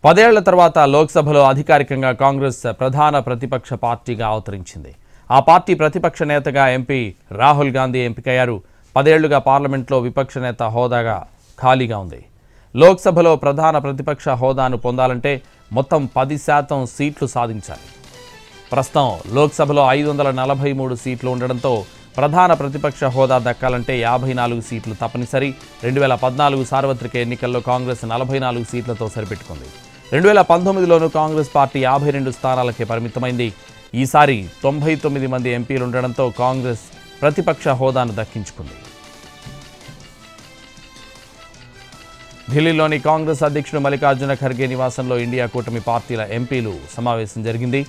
10 ఏళ్ల తర్వాత లోక్సభలో అధికారికంగా కాంగ్రెస్ ప్రధాన ప్రతిపక్ష పార్టీగా అవతరించింది. ఆ పార్టీ ప్రతిపక్ష నేతగా ఎంపీ రాహుల్ గాంధీ ఎంపికయ్యారు. 10 ఏళ్లుగా పార్లమెంట్లో విపక్ష నేత హోదాగా ఖాళీగా ఉంది. లోక్సభలో ప్రధాన ప్రతిపక్ష హోదాను పొందాలంటే మొత్తం 10% సీట్లు సాధించాలి. ప్రస్తుతం లోక్సభలో 543 సీట్లు ఉండడంతో ప్రధాన ప్రతిపక్ష హోదా దక్కాలంటే 54 సీట్లు తప్పనిసరి. 2014 సార్వత్రిక ఎన్నికల్లో కాంగ్రెస్ 44 సీట్లతో సరిపెట్టుకుంది. 2019లోనూ కాంగ్రెస్ పార్టీ 52 స్థానాలకే పరిమితమైంది. ఈసారి 99 మంది ఎంపీలు ఉండడంతో కాంగ్రెస్ ప్రతిపక్ష హోదాను దక్కించుకుంది. ఢిల్లీలోని కాంగ్రెస్ అధ్యక్షుడు మల్లికార్జున ఖర్గే నివాసంలో ఇండియా కూటమి పార్టీల ఎంపీలు సమావేశం జరిగింది.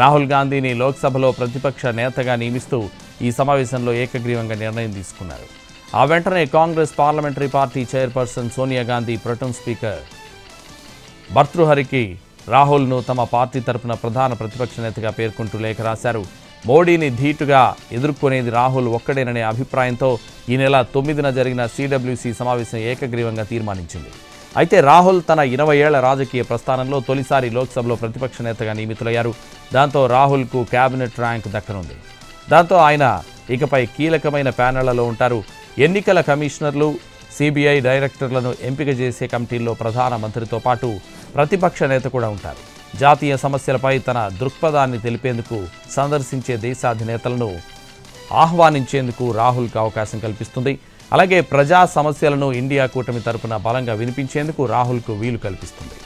రాహుల్ గాంధీని లోక్సభలో ప్రతిపక్ష నేతగా నియమిస్తూ ఈ సమావేశంలో ఏకగ్రీవంగా నిర్ణయం తీసుకున్నారు. ఆ వెంటనే Congress parliamentary party chairperson Sonia Gandhi, pro tem speaker భర్తృహరికి రాహుల్ను తమ పార్టీ తరపున ప్రధాన ప్రతిపక్ష నేతగా పేర్కొంటూ లేఖ రాశారు. మోడీని ధీటుగా ఎదుర్కొనేది రాహుల్ ఒక్కడేననే అభిప్రాయంతో ఈ నెల 9న జరిగిన సిడబ్ల్యూసీ సమావేశం ఏకగ్రీవంగా తీర్మానించింది. అయితే రాహుల్ తన 20 ఏళ్ల రాజకీయ ప్రస్థానంలో తొలిసారి లోక్సభలో ప్రతిపక్ష నేతగా నియమితులయ్యారు. దాంతో రాహుల్కు కేబినెట్ ర్యాంక్ దక్కనుంది. దాంతో ఆయన ఇకపై కీలకమైన ప్యానెళ్లలో ఉంటారు. ఎన్నికల కమిషనర్లు, సిబిఐ డైరెక్టర్లను ఎంపిక చేసే కమిటీల్లో ప్రధాన మంత్రితో పాటు ప్రతిపక్ష నేత కూడా ఉంటారు. జాతీయ సమస్యలపై తన దృక్పథాన్ని తెలిపేందుకు సందర్శించే దేశాధినేతలను ఆహ్వానించేందుకు రాహుల్కు అవకాశం కల్పిస్తుంది. అలాగే ప్రజా సమస్యలను ఇండియా కూటమి తరపున బలంగా వినిపించేందుకు రాహుల్కు వీలు కల్పిస్తుంది.